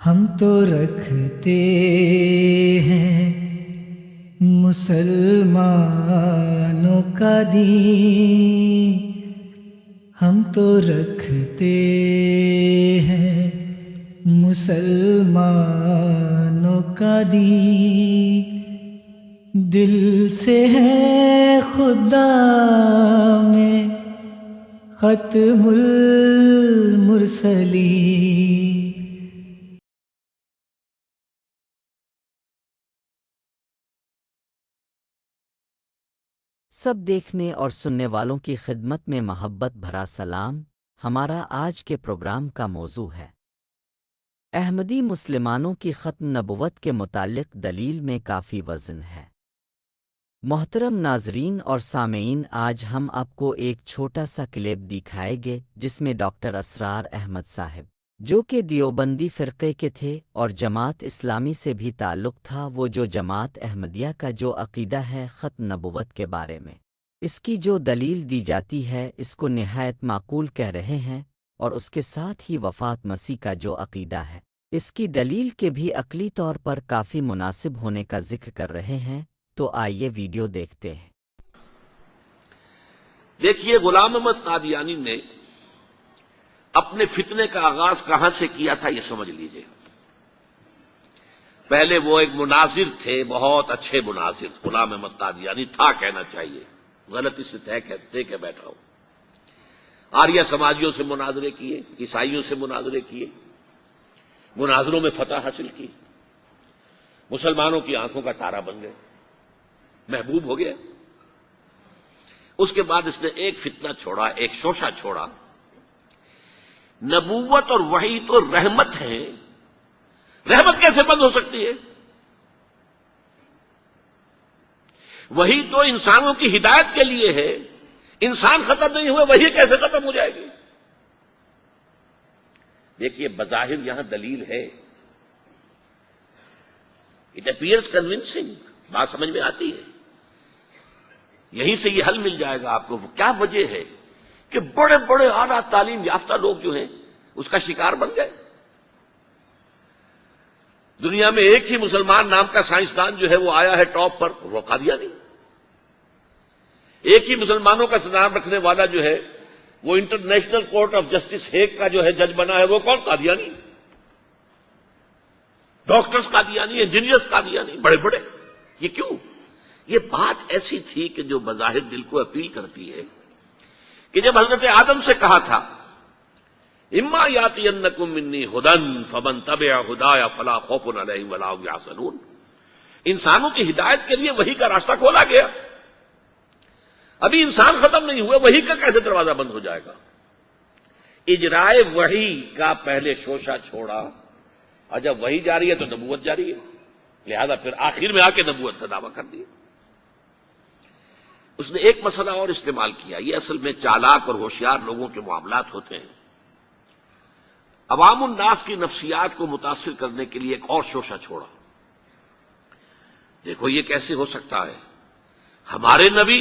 ہم تو رکھتے ہیں مسلمانوں کا دین، ہم تو رکھتے ہیں مسلمانوں کا دین، دل سے ہے خدا میں ختم المرسلین۔ سب دیکھنے اور سننے والوں کی خدمت میں محبت بھرا سلام۔ ہمارا آج کے پروگرام کا موضوع ہے احمدی مسلمانوں کی ختم نبوت کے متعلق دلیل میں کافی وزن ہے۔ محترم ناظرین اور سامعین، آج ہم آپ کو ایک چھوٹا سا کلپ دکھائیں گے جس میں ڈاکٹر اسرار احمد صاحب، جو کہ دیوبندی فرقے کے تھے اور جماعت اسلامی سے بھی تعلق تھا، وہ جو جماعت احمدیہ کا جو عقیدہ ہے ختم نبوت کے بارے میں، اس کی جو دلیل دی جاتی ہے اس کو نہایت معقول کہہ رہے ہیں، اور اس کے ساتھ ہی وفات مسیح کا جو عقیدہ ہے اس کی دلیل کے بھی عقلی طور پر کافی مناسب ہونے کا ذکر کر رہے ہیں۔ تو آئیے ویڈیو دیکھتے ہیں۔ دیکھیے، غلام احمد قادیانی نے اپنے فتنے کا آغاز کہاں سے کیا تھا یہ سمجھ لیجئے۔ پہلے وہ ایک مناظر تھے، بہت اچھے مناظر، غلام احمد قادیانی تھا کہنا چاہیے، غلطی سے طے کے بیٹھا ہوں۔ آریہ سماجیوں سے مناظرے کیے، عیسائیوں سے مناظرے کیے، مناظروں میں فتح حاصل کی، مسلمانوں کی آنکھوں کا تارا بن گئے، محبوب ہو گیا۔ اس کے بعد اس نے ایک فتنہ چھوڑا، ایک شوشہ چھوڑا، نبوت اور وحی تو رحمت ہے، رحمت کیسے بند ہو سکتی ہے؟ وحی تو انسانوں کی ہدایت کے لیے ہے، انسان ختم نہیں ہوئے وحی کیسے ختم ہو جائے گی؟ دیکھیے، بظاہر یہاں دلیل ہے، اٹ اپیئرس کنونسنگ، بات سمجھ میں آتی ہے، یہیں سے یہ حل مل جائے گا آپ کو۔ کیا وجہ ہے کہ بڑے بڑے اعلیٰ تعلیم یافتہ لوگ جو ہیں اس کا شکار بن گئے؟ دنیا میں ایک ہی مسلمان نام کا سائنسدان جو ہے وہ آیا ہے ٹاپ پر، وہ قادیانی۔ ایک ہی مسلمانوں کا نام رکھنے والا جو ہے وہ international court of justice Hague کا جو ہے جج بنا ہے، وہ کون؟ قادیانی۔ ڈاکٹرز قادیانی، انجینئرز قادیانی، بڑے بڑے۔ یہ کیوں؟ یہ بات ایسی تھی کہ جو بظاہر دل کو اپیل کرتی ہے کہ جب حضرت آدم سے کہا تھا اما یاتینکم منی ھدی فمن تبع ھدایا فلا خوف علیہم ولا هم یحزنون، انسانوں کی ہدایت کے لیے وحی کا راستہ کھولا گیا، ابھی انسان ختم نہیں ہوئے، وحی کا کیسے دروازہ بند ہو جائے گا؟ اجرائے وحی کا پہلے شوشہ چھوڑا، اور جب وحی جاری ہے تو نبوت جاری ہے، لہذا پھر آخر میں آ کے نبوت کا دعویٰ کر دیا۔ اس نے ایک مسئلہ اور استعمال کیا، یہ اصل میں چالاک اور ہوشیار لوگوں کے معاملات ہوتے ہیں۔ عوام الناس کی نفسیات کو متاثر کرنے کے لیے ایک اور شوشہ چھوڑا۔ دیکھو یہ کیسے ہو سکتا ہے، ہمارے نبی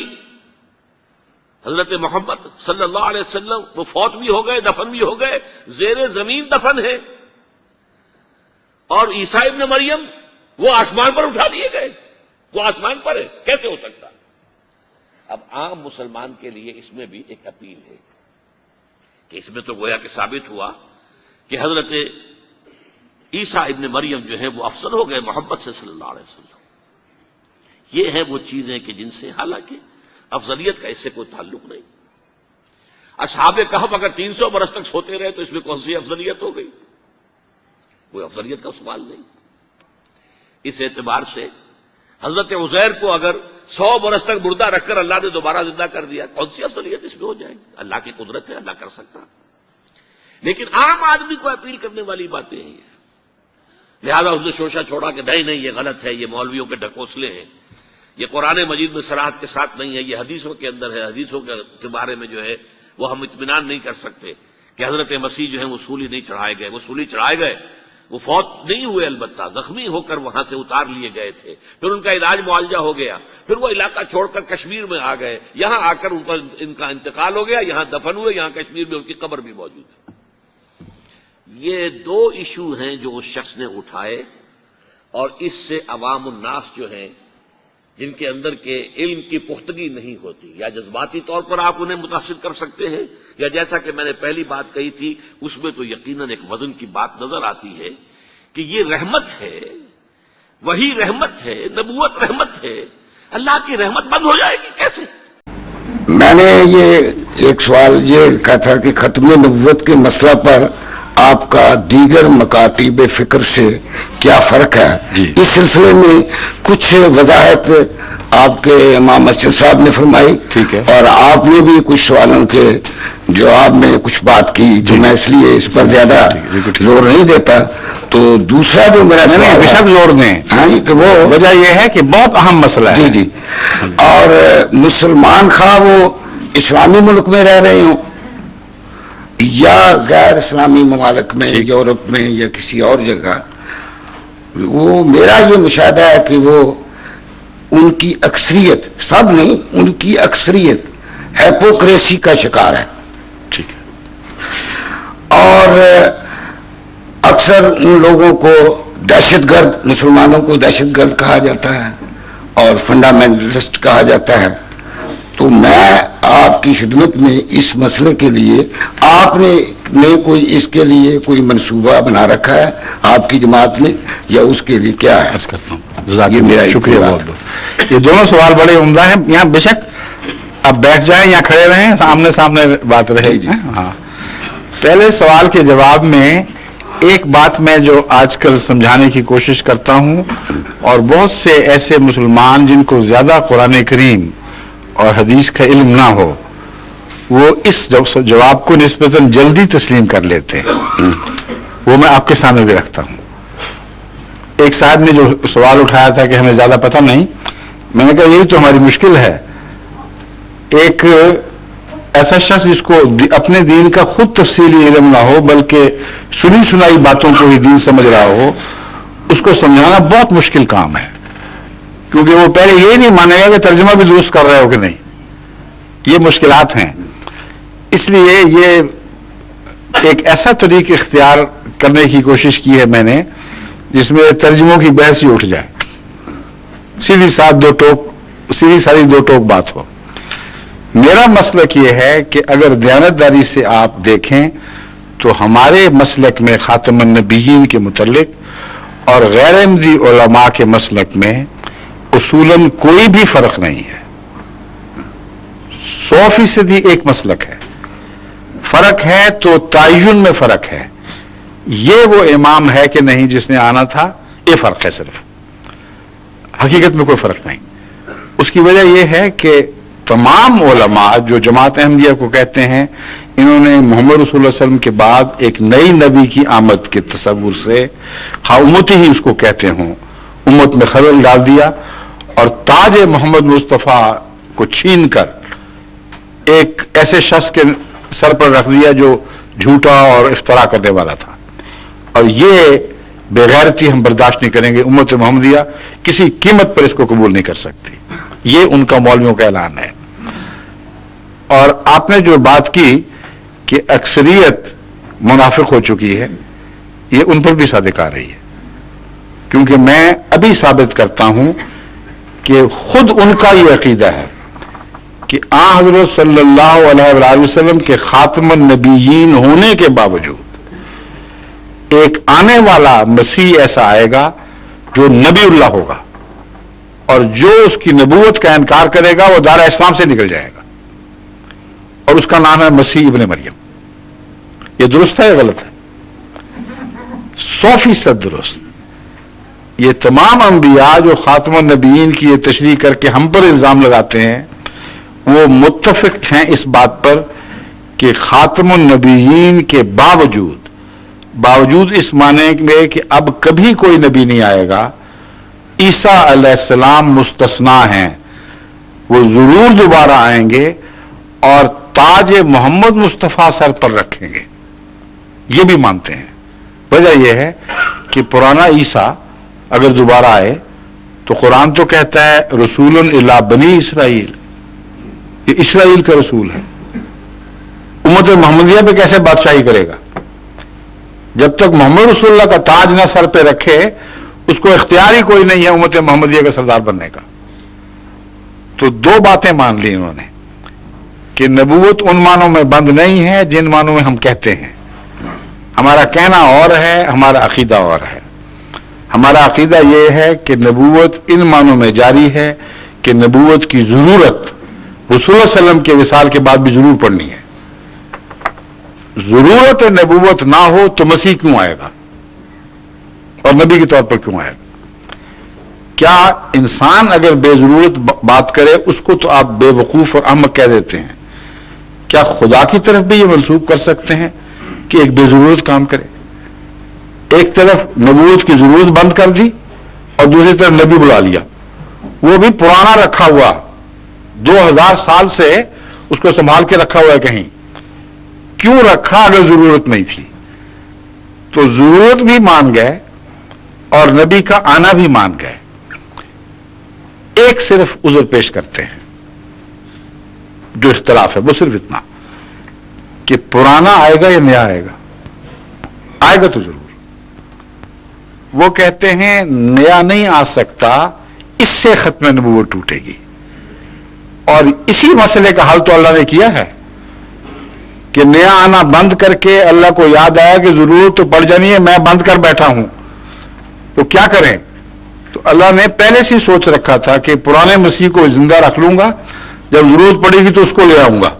حضرت محمد صلی اللہ علیہ وسلم وہ فوت بھی ہو گئے، دفن بھی ہو گئے، زیر زمین دفن ہے، اور عیسیٰ ابن مریم وہ آسمان پر اٹھا دیے گئے، وہ آسمان پر ہے، کیسے ہو سکتا؟ اب عام مسلمان کے لیے اس میں بھی ایک اپیل ہے کہ اس میں تو گویا کہ ثابت ہوا کہ حضرت عیسیٰ ابن مریم جو ہے وہ افضل ہو گئے محمد سے صلی اللہ علیہ وسلم۔ یہ ہیں وہ چیزیں کہ جن سے حالانکہ افضلیت کا اس سے کوئی تعلق نہیں۔ اصحاب کہف اگر 300 برس تک سوتے رہے تو اس میں کون سی افضلیت ہو گئی؟ کوئی افضلیت کا سوال نہیں۔ اس اعتبار سے حضرت عزیر کو اگر 100 برس تک مردہ رکھ کر اللہ نے دوبارہ زندہ کر دیا، کون سی افضلیت اس میں ہو جائے گی؟ اللہ کی قدرت ہے، اللہ کر سکتا۔ لیکن عام آدمی کو اپیل کرنے والی باتیں ہیں، لہذا اس نے شوشہ چھوڑا کہ نہیں یہ غلط ہے، یہ مولویوں کے ڈھکوسلے ہیں، یہ قرآن مجید میں صراحت کے ساتھ نہیں ہے، یہ حدیثوں کے اندر ہے، حدیثوں کے بارے میں جو ہے وہ ہم اطمینان نہیں کر سکتے کہ حضرت مسیح جو ہے وہ سولی نہیں چڑھائے گئے، وہ سولی چڑھائے گئے، وہ فوت نہیں ہوئے، البتہ زخمی ہو کر وہاں سے اتار لیے گئے تھے، پھر ان کا علاج معالجہ ہو گیا، پھر وہ علاقہ چھوڑ کر کشمیر میں آ گئے، یہاں آ کر ان کا انتقال ہو گیا، یہاں دفن ہوئے، یہاں کشمیر میں ان کی قبر بھی موجود ہے۔ یہ دو ایشو ہیں جو اس شخص نے اٹھائے، اور اس سے عوام الناس جو ہیں جن کے اندر کے علم کی پختگی نہیں ہوتی، یا جذباتی طور پر آپ انہیں متاثر کر سکتے ہیں، یا جیسا کہ میں نے پہلی بات کہی تھی اس میں تو یقیناً ایک وزن کی بات نظر آتی ہے کہ یہ رحمت ہے، وہی رحمت ہے، نبوت رحمت ہے، اللہ کی رحمت بند ہو جائے گی کیسے؟ میں نے یہ ایک سوال یہ کہا تھا کہ ختم نبوت کے مسئلہ پر آپ کا دیگر مکاتب فکر سے کیا فرق ہے؟ اس سلسلے میں کچھ وضاحت آپ کے امام مسجد صاحب نے فرمائی، ٹھیک ہے، اور آپ نے بھی کچھ سوالوں کے جواب میں کچھ بات کی جو میں اس لیے اس پر زیادہ زور نہیں دیتا۔ تو دوسرا جو میرا سوال ہے، زور دیں، ہاں کہ وہ وجہ یہ ہے کہ بہت اہم مسئلہ ہے، جی اور مسلمان خواہ وہ اسلامی ملک میں رہ رہے ہوں یا غیر اسلامی ممالک میں، یورپ میں یا کسی اور جگہ، وہ میرا یہ مشاہدہ ہے کہ وہ ان کی اکثریت، سب نہیں، ان کی اکثریت ہیپوکریسی کا شکار ہے، ٹھیک ہے، اور اکثر ان لوگوں کو دہشت گرد، مسلمانوں کو دہشت گرد کہا جاتا ہے اور فنڈامنٹلسٹ کہا جاتا ہے۔ تو میں آپ کی خدمت میں اس مسئلے کے لیے، آپ نے کوئی اس کے لیے کوئی منصوبہ بنا رکھا ہے آپ کی جماعت نے، یا اس کے لیے کیا ہے؟ عرض کرتا ہوں، یہ میرا شکریہ بہت بہت۔ یہ دونوں سوال بڑے عمدہ ہیں، یہاں بے شک اب بیٹھ جائیں یا کھڑے رہیں، آمنے سامنے بات رہے گی۔ ہاں، پہلے سوال کے جواب میں ایک بات میں جو آج کل سمجھانے کی کوشش کرتا ہوں، اور بہت سے ایسے مسلمان جن کو زیادہ قرآن کریم اور حدیث کا علم نہ ہو، وہ اس جواب کو نسبتاً جلدی تسلیم کر لیتے ہیں، وہ میں آپ کے سامنے بھی رکھتا ہوں۔ ایک صاحب نے جو سوال اٹھایا تھا کہ ہمیں زیادہ پتہ نہیں، میں نے کہا یہی تو ہماری مشکل ہے، ایک ایسا شخص جس کو اپنے دین کا خود تفصیلی علم نہ ہو بلکہ سنی سنائی باتوں کو ہی دین سمجھ رہا ہو، اس کو سمجھانا بہت مشکل کام ہے، کیونکہ وہ پہلے یہ نہیں مانے گا کہ ترجمہ بھی درست کر رہے ہو کہ نہیں۔ یہ مشکلات ہیں، اس لیے یہ ایک ایسا طریق اختیار کرنے کی کوشش کی ہے میں نے جس میں ترجموں کی بحث ہی اٹھ جائے، سیدھی ساری دو ٹوک بات ہو۔ میرا مسلک یہ ہے کہ اگر دیانتداری سے آپ دیکھیں تو ہمارے مسلک میں خاتم النبیین کے متعلق اور غیر احمدی علماء کے مسلک میں اصولاً کوئی بھی فرق نہیں ہے، 100% ایک مسلک ہے۔ فرق ہے تو تعین میں فرق ہے، یہ وہ امام ہے کہ نہیں جس نے آنا تھا، یہ فرق ہے صرف، حقیقت میں کوئی فرق نہیں۔ اس کی وجہ یہ ہے کہ تمام علماء جو جماعت احمدیہ کو کہتے ہیں، انہوں نے محمد رسول اللہ علیہ وسلم کے بعد ایک نئی نبی کی آمد کے تصور سے، خواہ امتی ہی اس کو کہتے ہوں، امت میں خلل ڈال دیا اور تاج محمد مصطفیٰ کو چھین کر ایک ایسے شخص کے سر پر رکھ دیا جو جھوٹا اور افترا کرنے والا تھا، اور یہ بے غیرتی ہم برداشت نہیں کریں گے، امت محمدیہ کسی قیمت پر اس کو قبول نہیں کر سکتی، یہ ان کا مولویوں کا اعلان ہے۔ اور آپ نے جو بات کی کہ اکثریت منافق ہو چکی ہے، یہ ان پر بھی صادق آ رہی ہے، کیونکہ میں ابھی ثابت کرتا ہوں کہ خود ان کا یہ عقیدہ ہے کہ آن حضرت صلی اللہ علیہ وآلہ وسلم کے خاتم النبیین ہونے کے باوجود ایک آنے والا مسیح ایسا آئے گا جو نبی اللہ ہوگا، اور جو اس کی نبوت کا انکار کرے گا وہ دار اسلام سے نکل جائے گا، اور اس کا نام ہے مسیح ابن مریم۔ یہ درست ہے یا غلط ہے؟ 100% درست۔ یہ تمام انبیاء جو خاتم النبیین کی یہ تشریح کر کے ہم پر الزام لگاتے ہیں، وہ متفق ہیں اس بات پر کہ خاتم النبیین کے باوجود اس معنی میں کہ اب کبھی کوئی نبی نہیں آئے گا، عیسیٰ علیہ السلام مستثنا ہیں، وہ ضرور دوبارہ آئیں گے اور تاج محمد مصطفیٰ سر پر رکھیں گے، یہ بھی مانتے ہیں۔ وجہ یہ ہے کہ پرانا عیسیٰ اگر دوبارہ آئے تو قرآن تو کہتا ہے رسول الی بنی اسرائیل، یہ اسرائیل کا رسول ہے، امت محمدیہ پہ کیسے بادشاہی کرے گا؟ جب تک محمد رسول اللہ کا تاج نہ سر پہ رکھے اس کو اختیار ہی کوئی نہیں ہے امت محمدیہ کا سردار بننے کا. تو دو باتیں مان لی انہوں نے کہ نبوت ان معنوں میں بند نہیں ہے جن معنوں میں ہم کہتے ہیں. ہمارا کہنا اور ہے، ہمارا عقیدہ اور ہے. ہمارا عقیدہ یہ ہے کہ نبوت ان معنوں میں جاری ہے کہ نبوت کی ضرورت رسول اللہ علیہ وسلم کے وصال کے بعد بھی ضرور پڑنی ہے. ضرورت نبوت نہ ہو تو مسیح کیوں آئے گا اور نبی کے طور پر کیوں آئے گا؟ کیا انسان اگر بے ضرورت بات کرے اس کو تو آپ بے وقوف اور احمق کہہ دیتے ہیں، کیا خدا کی طرف بھی یہ منسوخ کر سکتے ہیں کہ ایک بے ضرورت کام کرے؟ ایک طرف نبوت کی ضرورت بند کر دی اور دوسری طرف نبی بلا لیا، وہ بھی پرانا رکھا ہوا، 2000 سال سے اس کو سنبھال کے رکھا ہوا ہے. کہیں کیوں رکھا اگر ضرورت نہیں تھی؟ تو ضرورت بھی مان گئے اور نبی کا آنا بھی مان گئے. ایک صرف عذر پیش کرتے ہیں جو اختلاف ہے، وہ صرف اتنا کہ پرانا آئے گا یا نیا آئے گا. آئے گا تو ضرور. وہ کہتے ہیں نیا نہیں آ سکتا، اس سے ختم نبوت ٹوٹے گی. اور اسی مسئلے کا حل تو اللہ نے کیا ہے کہ نیا آنا بند کر کے اللہ کو یاد آیا کہ ضرورت تو پڑ جانی ہے، میں بند کر بیٹھا ہوں، تو کیا کریں؟ تو اللہ نے پہلے سے سوچ رکھا تھا کہ پرانے مسیح کو زندہ رکھ لوں گا، جب ضرورت پڑے گی تو اس کو لے آؤں گا.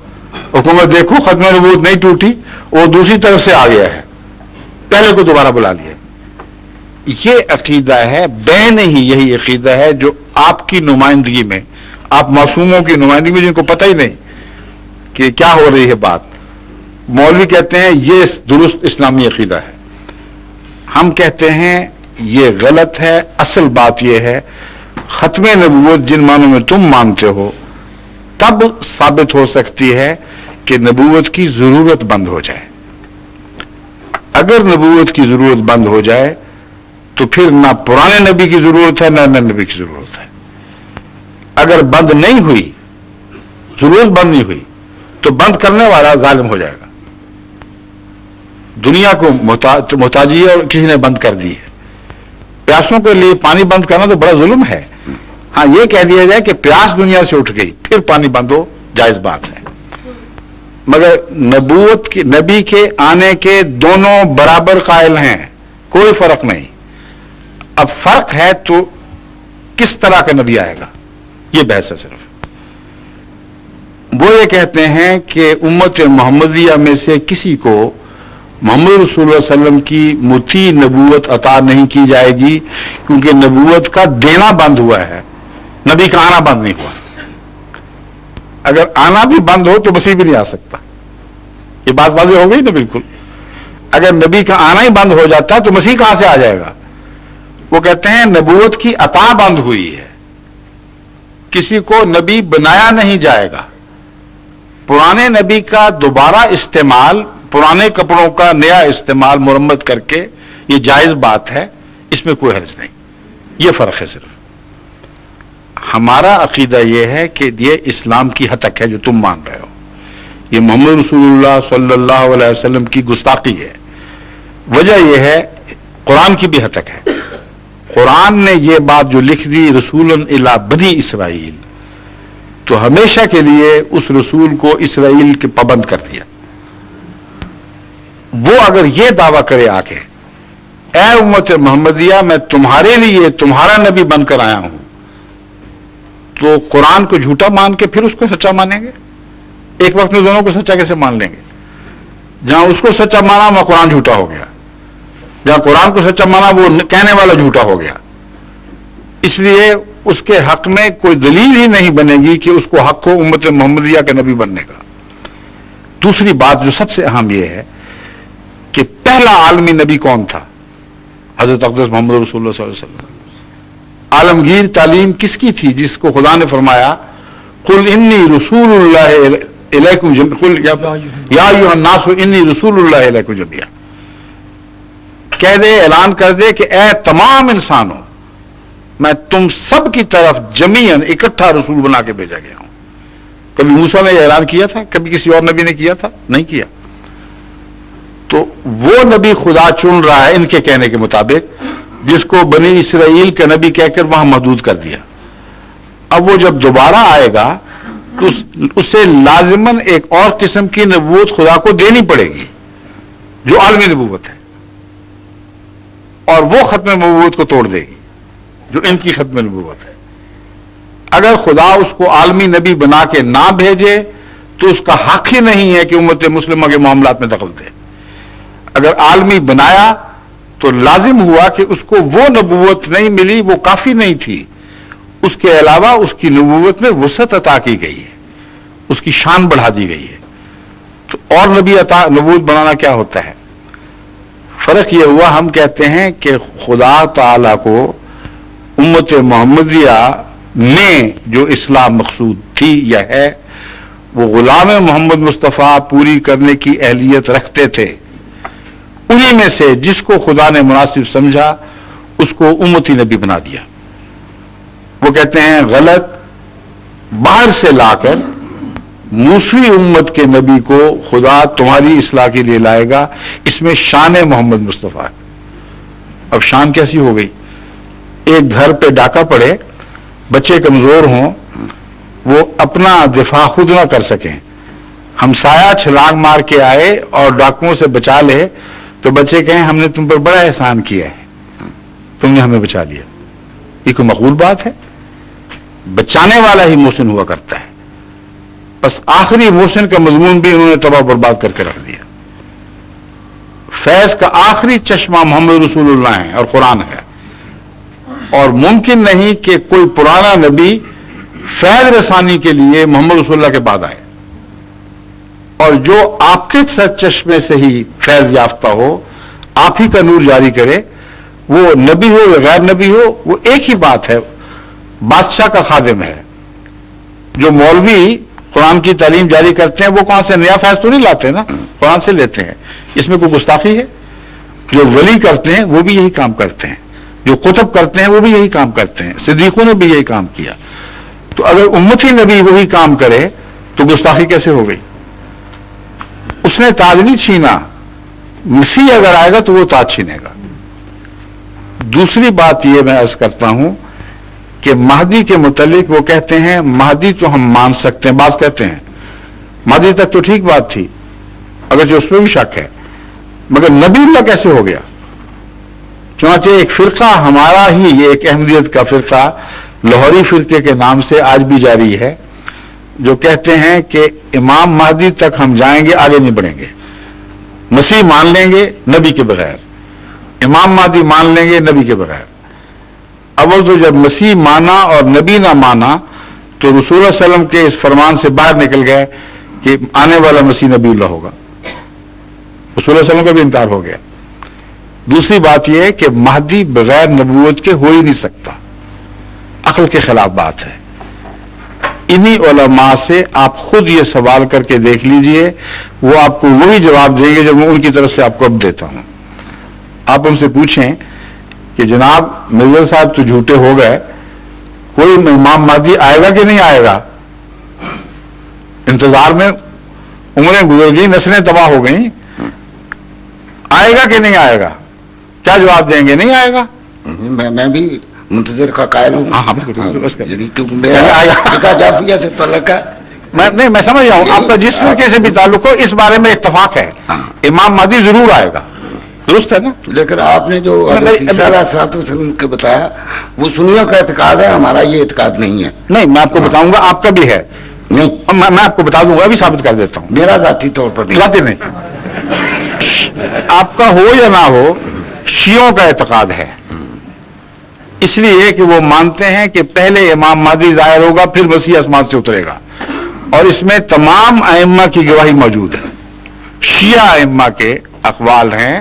حکومت دیکھو ختم نبوت نہیں ٹوٹی، وہ دوسری طرف سے آ گیا ہے، پہلے کو دوبارہ بلا لیا. یہ عقیدہ ہے، بین ہی یہی عقیدہ ہے جو آپ کی نمائندگی میں، آپ معصوموں کی نمائندگی میں جن کو پتہ ہی نہیں کہ کیا ہو رہی ہے بات، مولوی کہتے ہیں یہ درست اسلامی عقیدہ ہے. ہم کہتے ہیں یہ غلط ہے. اصل بات یہ ہے ختم نبوت جن معنوں میں تم مانتے ہو تب ثابت ہو سکتی ہے کہ نبوت کی ضرورت بند ہو جائے. اگر نبوت کی ضرورت بند ہو جائے تو پھر نہ پرانے نبی کی ضرورت ہے نہ نئے نبی کی ضرورت ہے. اگر بند نہیں ہوئی، ضرورت بند نہیں ہوئی، تو بند کرنے والا ظالم ہو جائے گا. دنیا کو محتاجی ہے اور کسی نے بند کر دی ہے. پیاسوں کے لیے پانی بند کرنا تو بڑا ظلم ہے. ہاں یہ کہہ دیا جائے کہ پیاس دنیا سے اٹھ گئی پھر پانی بند ہو، جائز بات ہے. مگر نبوت کی، نبی کے آنے کے دونوں برابر قائل ہیں، کوئی فرق نہیں. اب فرق ہے تو کس طرح کا نبی آئے گا، یہ بحث ہے صرف. وہ یہ کہتے ہیں کہ امت محمدیہ میں سے کسی کو محمد رسول اللہ علیہ وسلم کی مطیع نبوت عطا نہیں کی جائے گی کیونکہ نبوت کا دینا بند ہوا ہے، نبی کا آنا بند نہیں ہوا. اگر آنا بھی بند ہو تو مسیح بھی نہیں آ سکتا. یہ بات واضح ہو گئی نا بالکل. اگر نبی کا آنا ہی بند ہو جاتا تو مسیح کہاں سے آ جائے گا؟ وہ کہتے ہیں نبوت کی عطا بند ہوئی ہے، کسی کو نبی بنایا نہیں جائے گا. پرانے نبی کا دوبارہ استعمال، پرانے کپڑوں کا نیا استعمال مرمت کر کے یہ جائز بات ہے، اس میں کوئی حرج نہیں. یہ فرق ہے صرف. ہمارا عقیدہ یہ ہے کہ یہ اسلام کی ہتک ہے جو تم مان رہے ہو. یہ محمد رسول اللہ صلی اللہ علیہ وسلم کی گستاخی ہے. وجہ یہ ہے قرآن کی بھی ہتک ہے. قرآن نے یہ بات جو لکھ دی رسولا الی بنی اسرائیل، تو ہمیشہ کے لیے اس رسول کو اسرائیل کے پابند کر دیا. وہ اگر یہ دعویٰ کرے آ کے اے امت محمدیہ میں تمہارے لیے تمہارا نبی بن کر آیا ہوں، تو قرآن کو جھوٹا مان کے پھر اس کو سچا مانیں گے؟ ایک وقت میں دونوں کو سچا کیسے مان لیں گے؟ جہاں اس کو سچا مانا وہاں قرآن جھوٹا ہو گیا، جہاں قرآن کو سچا مانا وہ کہنے والا جھوٹا ہو گیا. اس لیے اس کے حق میں کوئی دلیل ہی نہیں بنے گی کہ اس کو حق ہو امت محمدیہ کا نبی بننے کا. دوسری بات جو سب سے اہم یہ ہے کہ پہلا عالمی نبی کون تھا؟ حضرت اقدس محمد رسول اللہ صلی اللہ علیہ وسلم. عالمگیر تعلیم کس کی تھی جس کو خدا نے فرمایا قل انی رسول اللہ الیکم جميعا یا ایھا الناس انی رسول اللہ الیکم جميعا. کہہ دے، اعلان کر دے کہ اے تمام انسانوں، میں تم سب کی طرف جمیعاً اکٹھا رسول بنا کے بھیجا گیا ہوں. کبھی موسیٰ نے یہ اعلان کیا تھا؟ کبھی کسی اور نبی نے کیا تھا؟ نہیں کیا. تو وہ نبی خدا چن رہا ہے ان کے کہنے کے مطابق جس کو بنی اسرائیل کا نبی کہہ کر وہاں محدود کر دیا. اب وہ جب دوبارہ آئے گا تو اسے لازماً ایک اور قسم کی نبوت خدا کو دینی پڑے گی جو عالمی نبوت ہے, اور وہ ختم نبوت کو توڑ دے گی جو ان کی ختم نبوت ہے. اگر خدا اس کو عالمی نبی بنا کے نہ بھیجے تو اس کا حق ہی نہیں ہے کہ امت مسلمہ کے معاملات میں دخل دے. اگر عالمی بنایا تو لازم ہوا کہ اس کو وہ نبوت نہیں ملی, وہ کافی نہیں تھی, اس کے علاوہ اس کی نبوت میں وسعت عطا کی گئی ہے, اس کی شان بڑھا دی گئی ہے. تو اور نبوت بنانا کیا ہوتا ہے؟ فرق یہ ہوا, ہم کہتے ہیں کہ خدا تعالی کو امت محمدیہ میں جو اصلاح مقصود تھی یا ہے وہ غلام محمد مصطفیٰ پوری کرنے کی اہلیت رکھتے تھے. انہی میں سے جس کو خدا نے مناسب سمجھا اس کو امتی نبی بنا دیا. وہ کہتے ہیں غلط باہر سے لا کر موسوی امت کے نبی کو خدا تمہاری اصلاح کے لیے لائے گا, اس میں شان محمد مصطفیٰ ہے. اب شان کیسی ہو گئی؟ ایک گھر پہ ڈاکہ پڑے, بچے کمزور ہوں, وہ اپنا دفاع خود نہ کر سکیں, ہمسایہ چھلانگ مار کے آئے اور ڈاکوؤں سے بچا لے تو بچے کہیں ہم نے تم پر بڑا احسان کیا ہے, تم نے ہمیں بچا لیا. یہ کوئی معقول بات ہے؟ بچانے والا ہی محسن ہوا کرتا ہے. بس آخری محسن کا مضمون بھی انہوں نے تباہ برباد کر کے رکھ دیا. فیض کا آخری چشمہ محمد رسول اللہ ہے اور قرآن ہے, اور ممکن نہیں کہ کوئی پرانا نبی فیض رسانی کے لیے محمد رسول اللہ کے بعد آئے, اور جو آپ کے سر چشمے سے ہی فیض یافتہ ہو, آپ ہی کا نور جاری کرے, وہ نبی ہو یا غیر نبی ہو, وہ ایک ہی بات ہے, بادشاہ کا خادم ہے. جو مولوی قرآن کی تعلیم جاری کرتے ہیں وہ کہاں سے نیا فیض تو نہیں لاتے نا, قرآن سے لیتے ہیں. اس میں کوئی گستاخی ہے؟ جو ولی کرتے ہیں وہ بھی یہی کام کرتے ہیں, جو قطب کرتے ہیں وہ بھی یہی کام کرتے ہیں, صدیقوں نے بھی یہی کام کیا. تو اگر امتی نبی وہی کام کرے تو گستاخی کیسے ہو گئی؟ اس نے تاج نہیں چھینا, مسیح اگر آئے گا تو وہ تاج چھینے گا. دوسری بات یہ میں عرض کرتا ہوں کہ مہدی کے متعلق وہ کہتے ہیں مہدی تو ہم مان سکتے ہیں, بعض کہتے ہیں مہدی تک تو ٹھیک بات تھی اگرچہ اس میں بھی شک ہے, مگر نبی اللہ کیسے ہو گیا؟ چنانچہ ایک فرقہ ہمارا ہی, یہ ایک احمدیت کا فرقہ لاہوری فرقے کے نام سے آج بھی جاری ہے, جو کہتے ہیں کہ امام مہدی تک ہم جائیں گے, آگے نہیں بڑھیں گے. مسیح مان لیں گے نبی کے بغیر, امام مہدی مان لیں گے نبی کے بغیر. اول تو جب مسیح مانا اور نبی نہ مانا تو رسول اللہ علیہ وسلم کے اس فرمان سے باہر نکل گئے کہ آنے والا مسیح نبی اللہ ہوگا. رسول اللہ علیہ وسلم کا بھی انکار ہو گیا. دوسری بات یہ کہ مہدی بغیر نبوت کے ہو ہی نہیں سکتا, عقل کے خلاف بات ہے. انہی علماء سے آپ خود یہ سوال کر کے دیکھ لیجئے, وہ آپ کو وہی جواب دیں گے جو میں ان کی طرف سے آپ کو اب دیتا ہوں. آپ ان سے پوچھیں کہ جناب مرزا صاحب تو جھوٹے ہو گئے, کوئی امام مہدی آئے گا کہ نہیں آئے گا؟ انتظار میں عمریں گزر گئی, نسلیں تباہ ہو گئیں, آئے گا کہ نہیں آئے گا؟ کیا جواب دیں گے؟ نہیں آئے گا. میں بھی منتظر کا قائل ہوں. ہاں بالکل, جعفریہ سے تعلق ہے. میں سمجھ رہا ہوں آپ کا جس فرقے سے بھی تعلق ہو, اس بارے میں اتفاق ہے, امام مہدی ضرور آئے گا, درست ہے نا. لیکن آپ نے جو عیسیٰ علیہ السلام کے بتایا وہ سنیوں کا اعتقاد ہے, ہمارا یہ اعتقاد نہیں ہے. نہیں, میں آپ کو بتاؤں گا, آپ کا بھی ہے. نہیں, میں آپ کو بتا دوں گا, ابھی ثابت کر دیتا ہوں. میرا ذاتی طور پر ذاتی نہیں, آپ کا ہو یا نہ ہو, شیعوں کا اعتقاد ہے. اس لیے کہ وہ مانتے ہیں کہ پہلے امام مہدی ظاہر ہوگا, پھر مسیح آسمان سے اترے گا, اور اس میں تمام ائمہ کی گواہی موجود ہے. شیعہ ائمہ کے اقوال ہیں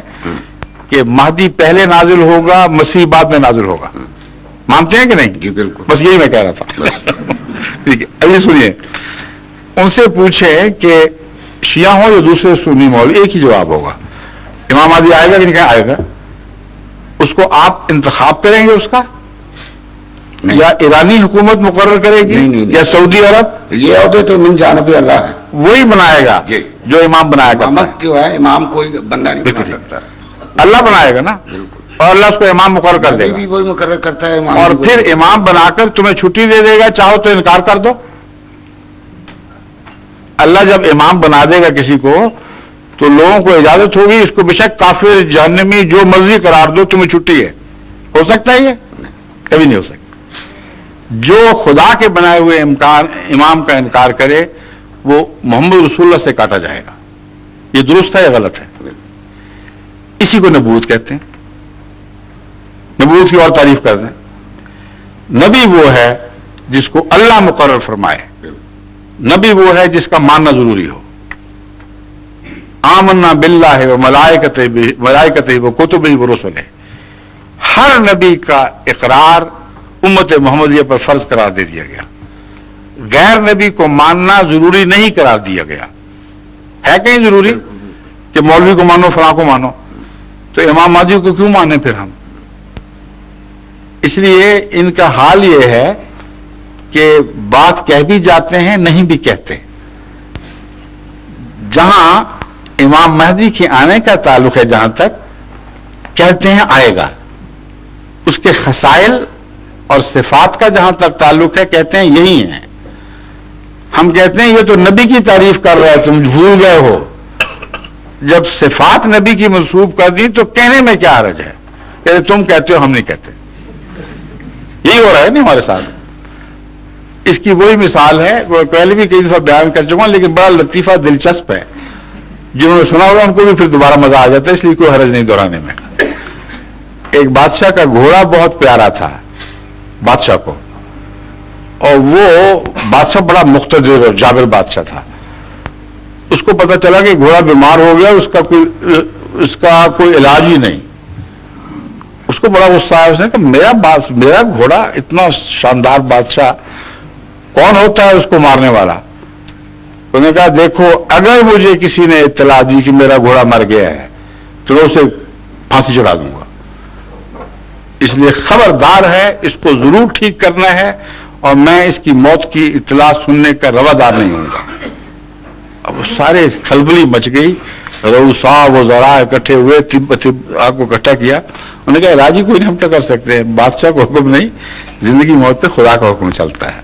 کہ مہدی پہلے نازل ہوگا, مسیح بعد میں نازل ہوگا. مانتے ہیں کہ نہیں؟ جی بالکل, بس یہی میں کہہ رہا تھا. ٹھیک ہے, ابھی سنیے, ان سے پوچھیں کہ شیعہ ہوں یا دوسرے سنی مولوی, ایک ہی جواب ہوگا, امام مہدی آئے گا کہ نہیں آئے گا. اس کو آپ انتخاب کریں گے اس کا, یا ایرانی حکومت مقرر کرے گی, یا سعودی عرب؟ یہ عہدے تو من جانب اللہ ہے, وہی بنائے گا. جو امام بنایا کرتا امامت ہے. جو ہے امام کوئی بندہ نہیں بنا سکتا. اللہ بنائے گا نا, اور اللہ اس کو امام مقرر کر دے نبی گا, بھی وہی مقرر کرتا ہے, امام اور بھی وہی. پھر امام بنا کر تمہیں چھٹی دے دے گا, چاہو تو انکار کر دو. اللہ جب امام بنا دے گا کسی کو تو لوگوں کو اجازت ہوگی اس کو بے شک کافر جہنمی جو مرضی قرار دو, تمہیں چھٹی ہے. ہو سکتا ہے یہ؟ کبھی نہیں ہو سکتا. جو خدا کے بنائے ہوئے امام کا انکار کرے وہ محمد رسول اللہ سے کاٹا جائے گا. یہ درست ہے یا غلط ہے؟ اسی کو نبوت کہتے ہیں. نبوت کی اور تعریف کر دیں. نبی وہ ہے جس کو اللہ مقرر فرمائے, نبی وہ ہے جس کا ماننا ضروری ہو. آمنا باللہ و ملائکتہ و کتبہ و رسلہ, ہر نبی کا اقرار امت محمدیہ پر فرض قرار دے دیا گیا. غیر نبی کو ماننا ضروری نہیں قرار دیا گیا. ہے کہیں ضروری کہ مولوی کو مانو, فلاں کو مانو؟ تو امام مہدی کو کیوں مانے پھر ہم؟ اس لیے ان کا حال یہ ہے کہ بات کہہ بھی جاتے ہیں, نہیں بھی کہتے. جہاں امام مہدی کے آنے کا تعلق ہے, جہاں تک کہتے ہیں آئے گا. اس کے خصائل اور صفات کا جہاں تک تعلق ہے کہتے ہیں یہی ہیں. ہم کہتے ہیں یہ تو نبی کی تعریف کر رہا ہے, تم بھول گئے ہو. جب صفات نبی کی منسوب کر دی تو کہنے میں کیا حرج ہے؟ کہ تم کہتے ہو ہم نہیں کہتے. یہی ہو رہا ہے نا ہمارے ساتھ. اس کی وہی مثال ہے, وہ پہلے بھی کئی دفعہ بیان کر چکا ہوں, لیکن بڑا لطیفہ دلچسپ ہے. جنہوں نے سنا ہوگا ان کو بھی پھر دوبارہ مزہ آ جاتا ہے, اس لیے کوئی حرج نہیں دہرانے میں. ایک بادشاہ کا گھوڑا بہت پیارا تھا بادشاہ کو, اور وہ بادشاہ بڑا مقتدر اور جابر بادشاہ تھا. اس کو پتہ چلا کہ گھوڑا بیمار ہو گیا, اس کا کوئی علاج ہی نہیں. اس کو بڑا غصہ آیا. اس نے کہا میرا گھوڑا اتنا شاندار بادشاہ, کون ہوتا ہے اس کو مارنے والا؟ انہوں نے کہا دیکھو, اگر مجھے کسی نے اطلاع دی کہ میرا گھوڑا مر گیا ہے تو میں اسے پھانسی چڑھا دوں گا. اس لیے خبردار ہے, اس کو ضرور ٹھیک کرنا ہے, اور میں اس کی موت کی اطلاع سننے کا روادار نہیں ہوں گا. اب وہ سارے کھلبلی مچ گئی, رؤساء وزراء اکٹھے ہوئے, آپ کو اکٹھا کیا. انہوں نے کہا علاج ہی کوئی نہیں, ہم کیا کر سکتے ہیں, بادشاہ کو حکم نہیں, زندگی موت پہ خدا کا حکم چلتا ہے.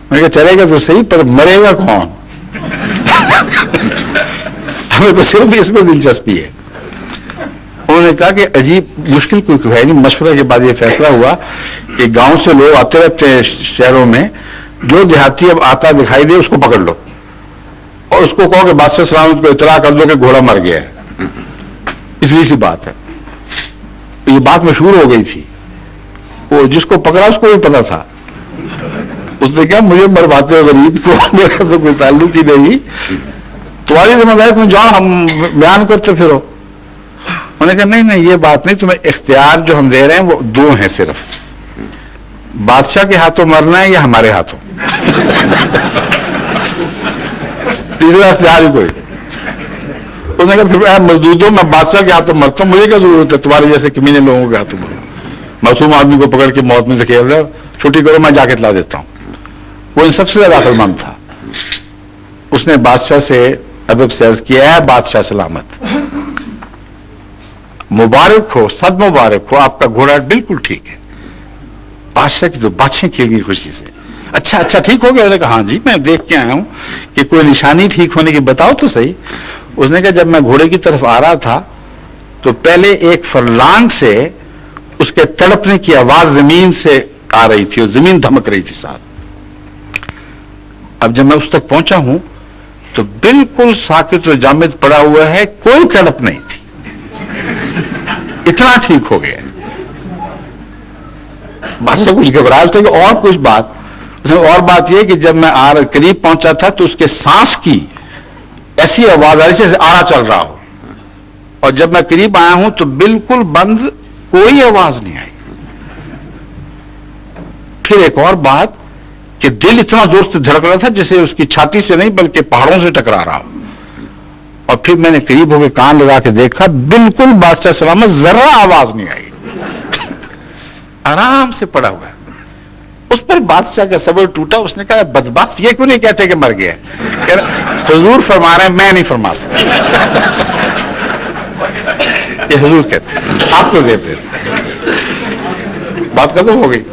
میں نے کہا چلے گا تو صحیح, پر مرے گا کون؟ ہمیں تو صرف اس میں دلچسپی ہے. انہوں نے کہا کہ عجیب مشکل کوئی ہے نہیں. مشورے کے بعد یہ فیصلہ ہوا کہ گاؤں سے لوگ آتے رہتے ہیں شہروں میں, جو دیہاتی اب آتا دکھائی دے اس کو پکڑ لو اور اس کو کہو کہ بادشاہ سلامت کو اطلاع کر دو کہ گھوڑا مر گیا ہے. اتنی سی بات ہے. یہ بات مشہور ہو گئی تھی. وہ جس کو پکڑا اس کو بھی پتا تھا. اس نے کہا مجھے مرواتے ہو غریب کو, میرا تو کوئی تعلق ہی نہیں, تمہاری ذمہ داری, تم جاؤ ہم بیان کرتے پھرو. انہوں نے کہا نہیں یہ بات نہیں, تمہیں اختیار جو ہم دے رہے ہیں وہ دو ہیں صرف, بادشاہ کے ہاتھوں مرنا ہے یا ہمارے ہاتھوں. تیسرا اختیار ہی کوئی. انہوں نے کہا پھر مزدور میں بادشاہ کے ہاتھوں مرتا ہوں, مجھے کیا ضرورت ہے تمہارے جیسے کمینے لوگوں کے ہاتھوں مرنا. معصوم آدمی کو پکڑ کے موت میں دھکیل رہے, چھٹی کرو میں جا کے اطلاع دیتا ہوں. وہ ان سب سے زیادہ عقل مند تھا. اس نے بادشاہ سے ادب سے عرض کیا ہے بادشاہ سلامت, مبارک ہو, صد مبارک ہو, آپ کا گھوڑا بالکل ٹھیک ہے. بادشاہ کی تو بادشاہ کھیل گئی خوشی سے. اچھا ٹھیک ہو گیا؟ انہوں نے کہا ہاں جی میں دیکھ کے آیا ہوں کہ کوئی نشانی ٹھیک ہونے کی بتاؤ تو صحیح. اس نے کہا جب میں گھوڑے کی طرف آ رہا تھا تو پہلے ایک فرلانگ سے اس کے تڑپنے کی آواز زمین سے آ رہی تھی اور زمین دھمک رہی تھی ساتھ. اب جب میں اس تک پہنچا ہوں تو بالکل ساکت و جامد پڑا ہوا ہے, کوئی تڑپ نہیں تھی. اتنا ٹھیک ہو گیا. بادشاہ کچھ گھبراہٹ تھا کہ اور کچھ بات. اور بات یہ کہ جب میں قریب پہنچا تھا تو اس کے سانس کی ایسی آواز آ رہی جیسے آرا چل رہا ہو, اور جب میں قریب آیا ہوں تو بالکل بند, کوئی آواز نہیں آئی. پھر ایک اور بات کہ دل اتنا زور سے دھڑک رہا تھا جیسے اس کی چھاتی سے نہیں بلکہ پہاڑوں سے ٹکرا رہا ہو. اور پھر میں نے قریب ہو کے کان لگا کے دیکھا, بالکل بادشاہ سلامت, ذرا آواز نہیں آئی, آرام سے پڑا ہوا ہے. اس پر بادشاہ کا صبر ٹوٹا. اس نے کہا بدبخت, یہ کیوں نہیں کہتے کہ مر گیا؟ حضور فرما رہے ہیں، میں نہیں فرما سکتا. یہ حضور کہتے ہیں، آپ کو زیب دے رہے ہیں. بات ختم ہو گئی.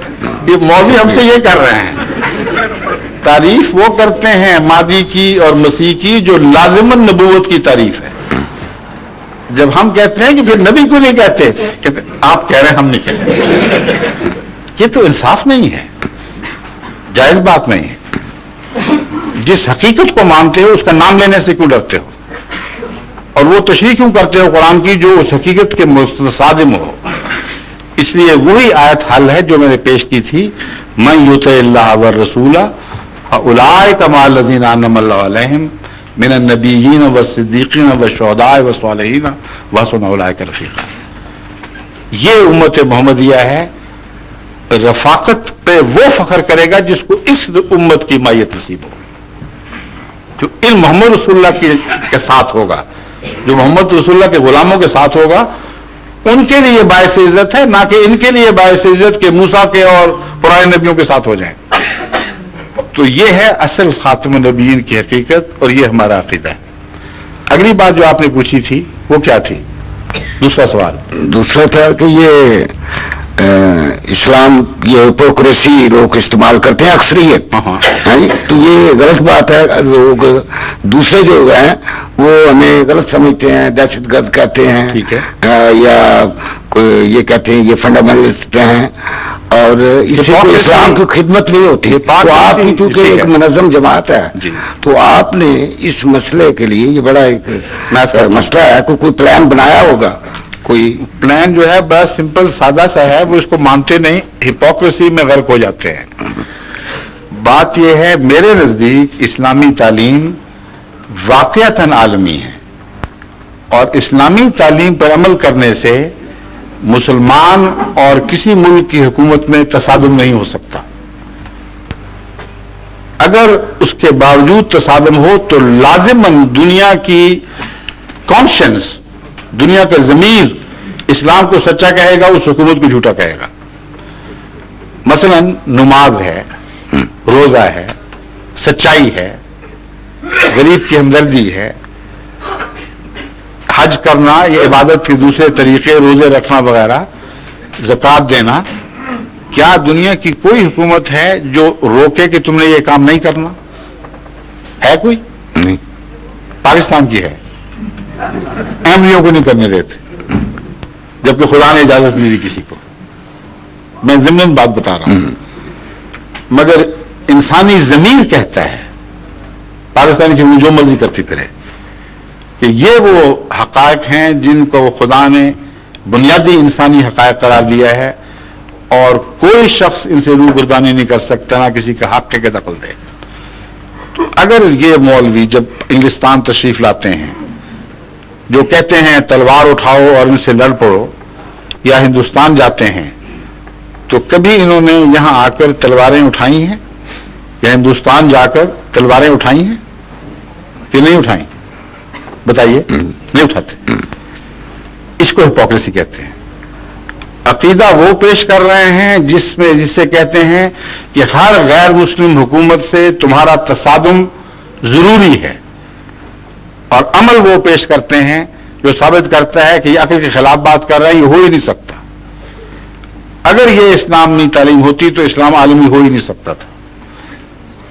یہ موضوع ہم سے یہ کر رہے ہیں، تعریف وہ کرتے ہیں مادی کی اور مسیح کی جو لازماً نبوت کی تعریف ہے. جب ہم کہتے ہیں کہ پھر نبی کو نہیں کہتے، کہتے آپ کہہ رہے ہیں ہم نہیں کہہ سکتے. یہ تو انصاف نہیں ہے، جائز بات نہیں ہے. جس حقیقت کو مانتے ہو اس کا نام لینے سے کیوں ڈرتے ہو، اور وہ تشریح کیوں کرتے ہو قرآن کی جو اس حقیقت کے متصادم ہو. اس لیے وہی آیت حل ہے جو میں نے پیش کی تھی، من یطع اللہ والرسول فاولئک مع الذین انعم اللہ علیہم من النبیین والصدیقین والشہداء والصالحین وحسن اولئک رفیقا. یہ امت محمدیہ ہے. رفاقت پہ وہ فخر کرے گا جس کو اس امت کی مائیت نصیب ہو، جو ان محمد رسول اللہ کے ساتھ ہوگا، جو محمد رسول اللہ کے غلاموں کے ساتھ ہوگا. ان کے لیے باعث عزت ہے، نہ کہ ان کے لیے باعث عزت کہ موسیٰ کے اور پرانے نبیوں کے ساتھ ہو جائیں. تو یہ ہے اصل خاتم النبیین کی حقیقت، اور یہ ہمارا عقیدہ ہے. اگلی بات جو آپ نے پوچھی تھی وہ کیا تھی؟ دوسرا سوال. دوسرا تھا کہ یہ اسلام یہ ہپوکریسی لوگ استعمال کرتے ہیں اکثریت، ہاں جی، تو یہ غلط بات ہے. لوگ دوسرے جو ہیں وہ ہمیں غلط سمجھتے ہیں، دہشت گرد کہتے ہیں، ٹھیک ہے، یا یہ کہتے ہیں یہ فنڈامنٹلسٹ ہیں، اور اس سے اسلام کی خدمت نہیں ہوتی. تو آپ کی چونکہ ایک منظم جماعت ہے، تو آپ نے اس مسئلے کے لیے یہ بڑا ایک مسئلہ ہے، کوئی پلان بنایا ہوگا؟ کوئی پلان جو ہے بس سمپل سادہ سا ہے، وہ اس کو مانتے نہیں، ہپوکریسی میں غرق ہو جاتے ہیں. بات یہ ہے میرے نزدیک اسلامی تعلیم واقعتاً عالمی ہے، اور اسلامی تعلیم پر عمل کرنے سے مسلمان اور کسی ملک کی حکومت میں تصادم نہیں ہو سکتا. اگر اس کے باوجود تصادم ہو تو لازماً دنیا کی کانشنس، دنیا کا ضمیر اسلام کو سچا کہے گا، اس حکومت کو جھوٹا کہے گا. مثلا نماز ہے، روزہ ہے، سچائی ہے، غریب کی ہمدردی ہے، حج کرنا، یہ عبادت کے دوسرے طریقے، روزے رکھنا وغیرہ، زکوٰۃ دینا. کیا دنیا کی کوئی حکومت ہے جو روکے کہ تم نے یہ کام نہیں کرنا؟ ہے کوئی؟ نہیں. پاکستان کی ہے، احمدیوں کو نہیں کرنے دیتے، جبکہ خدا نے اجازت نہیں دی کسی کو. میں ضمن بات بتا رہا ہوں. مگر انسانی ضمیر کہتا ہے، پاکستان کی جو مرضی کرتی پھرے، کہ یہ وہ حقائق ہیں جن کو خدا نے بنیادی انسانی حقائق قرار دیا ہے، اور کوئی شخص ان سے روگردانی نہیں کر سکتا، نہ کسی کا حق کے دخل دے. تو اگر یہ مولوی جب انگلستان تشریف لاتے ہیں جو کہتے ہیں تلوار اٹھاؤ اور ان سے لڑ پڑو، یا ہندوستان جاتے ہیں تو کبھی انہوں نے یہاں آ کر تلواریں اٹھائی ہیں، یا ہندوستان جا کر تلواریں اٹھائی ہیں کہ نہیں اٹھائیں؟ بتائیے. نہیں اٹھاتے. اس کو ہپوکریسی کہتے ہیں. عقیدہ وہ پیش کر رہے ہیں جس سے کہتے ہیں کہ ہر غیر مسلم حکومت سے تمہارا تصادم ضروری ہے، اور عمل وہ پیش کرتے ہیں جو ثابت کرتا ہے کہ یہ عقل کے خلاف بات کر رہا ہے، یہ ہو ہی نہیں سکتا. اگر یہ اسلامی تعلیم ہوتی تو اسلام عالمی ہو ہی نہیں سکتا تھا.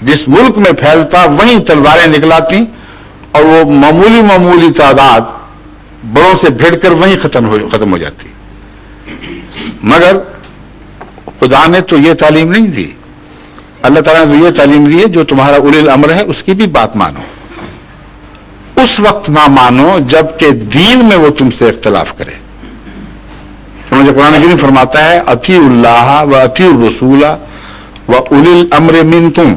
جس ملک میں پھیلتا وہیں تلواریں نکلاتی، اور وہ معمولی تعداد بڑوں سے بھیڑ کر وہیں ختم ہو جاتی. مگر خدا نے تو یہ تعلیم نہیں دی. اللہ تعالیٰ نے تو یہ تعلیم دی ہے جو تمہارا اولی الامر ہے اس کی بھی بات مانو. اس وقت نہ مانو جب کہ دین میں وہ تم سے اختلاف کرے. سمجھے قرآن کریم فرماتا ہے اطیعوا اللہ و اطیعوا الرسول و اولی الامر منکم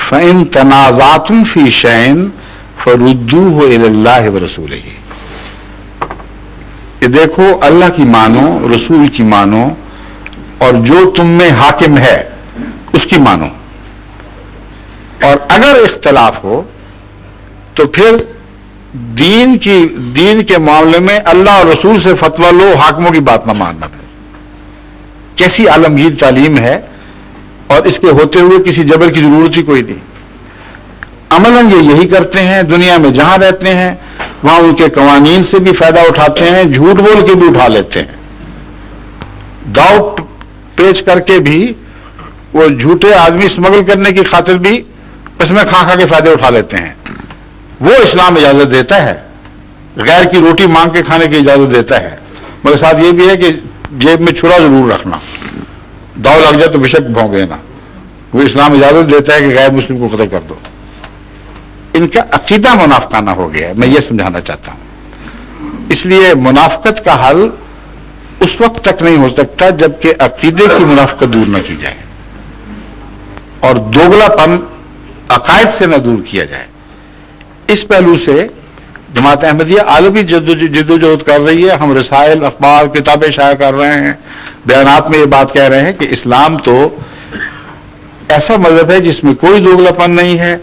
فإن تنازعتم فی شیء فردوہ الی اللہ ورسولہ. کہ دیکھو اللہ کی مانو، رسول کی مانو، اور جو تم میں حاکم ہے اس کی مانو. اور اگر اختلاف ہو تو پھر دین کے معاملے میں اللہ اور رسول سے فتویٰ لو، حاکموں کی بات نہ ماننا. پھر کیسی عالمگیر تعلیم ہے، اور اس کے ہوتے ہوئے کسی جبر کی ضرورت ہی کوئی نہیں. عملاً یہ یہی کرتے ہیں، دنیا میں جہاں رہتے ہیں وہاں ان کے قوانین سے بھی فائدہ اٹھاتے ہیں، جھوٹ بول کے بھی اٹھا لیتے ہیں، داؤ پیچ کر کے بھی وہ جھوٹے آدمی اسمگل کرنے کی خاطر بھی اس میں کھا کے فائدے اٹھا لیتے ہیں۔ وہ اسلام اجازت دیتا ہے، غیر کی روٹی مانگ کے کھانے کی اجازت دیتا ہے، مگر ساتھ یہ بھی ہے کہ جیب میں چھرا ضرور رکھنا، داؤ لگ جائے تو بے شک بھونک دینا۔ وہ اسلام اجازت دیتا ہے کہ غیر مسلم کو قتل کر دو۔ ان کا عقیدہ منافقانہ ہو گیا ہے، میں یہ سمجھانا چاہتا ہوں۔ اس لیے منافقت کا حل اس وقت تک نہیں ہو سکتا جب کہ عقیدے کی منافقت دور نہ کی جائے اور دوگلا پن عقائد سے نہ دور کیا جائے۔ اس پہلو سے جماعت احمدیہ عالمی جدوجہد کر رہی ہے۔ ہم رسائل، اخبار، کتابیں شائع کر رہے ہیں، بیانات میں یہ بات کہہ رہے ہیں کہ اسلام تو ایسا مذہب ہے جس میں کوئی دوگلا پن نہیں ہے،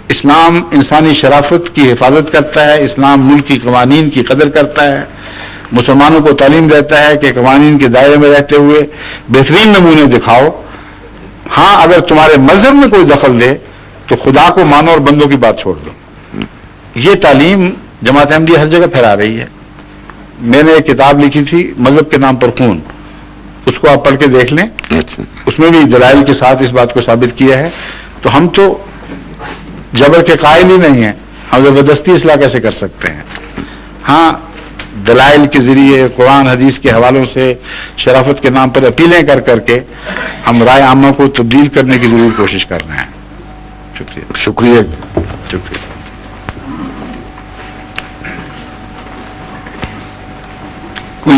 اسلام انسانی شرافت کی حفاظت کرتا ہے، اسلام ملک کی قوانین کی قدر کرتا ہے، مسلمانوں کو تعلیم دیتا ہے کہ قوانین کے دائرے میں رہتے ہوئے بہترین نمونے دکھاؤ۔ ہاں اگر تمہارے مذہب میں کوئی دخل دے تو خدا کو مانو اور بندوں کی بات چھوڑ دو۔ یہ تعلیم جماعت احمدیہ ہر جگہ پھیلا رہی ہے۔ میں نے ایک کتاب لکھی تھی مذہب کے نام پر خون، اس کو آپ پڑھ کے دیکھ لیں، اس میں بھی دلائل کے ساتھ اس بات کو ثابت کیا ہے۔ تو ہم تو جبر کے قائل ہی نہیں ہیں، ہم زبردستی اصلاح کیسے کر سکتے ہیں؟ ہاں دلائل کے ذریعے قرآن حدیث کے حوالوں سے شرافت کے نام پر اپیلیں کر کر کے ہم رائے عامہ کو تبدیل کرنے کی ضرور کوشش کر رہے ہیں۔ شکریہ شکریہ۔ شکریہ۔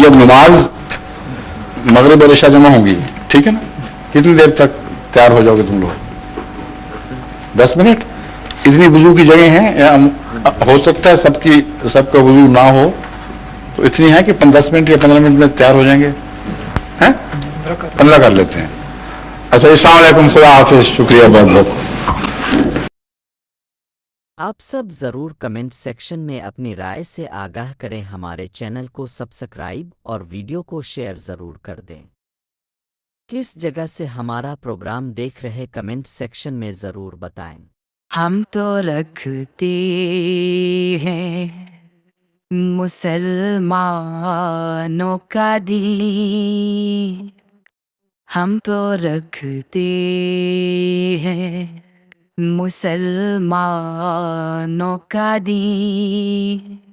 جب نماز مغرب اور عشاء جمع ہوگی، ٹھیک ہے نا، کتنی دیر تک تیار ہو جاؤ گے تم لوگ؟ 10 منٹ؟ اتنی وضو کی جگہ ہیں، یا ہو سکتا ہے سب کا وضو نہ ہو تو اتنی ہے کہ 10 منٹ یا 15 منٹ میں تیار ہو جائیں گے؟ 15 کر لیتے ہیں۔ اچھا، السلام علیکم، خدا حافظ، شکریہ بہت بہت۔ آپ سب ضرور کمنٹ سیکشن میں اپنی رائے سے آگاہ کریں، ہمارے چینل کو سبسکرائب اور ویڈیو کو شیئر ضرور کر دیں۔ کس جگہ سے ہمارا پروگرام دیکھ رہے کمنٹ سیکشن میں ضرور بتائیں۔ ہم تو رکھتے ہیں مسلمانوں کا دل، ہم تو رکھتے ہیں مسلمانوں کا دل۔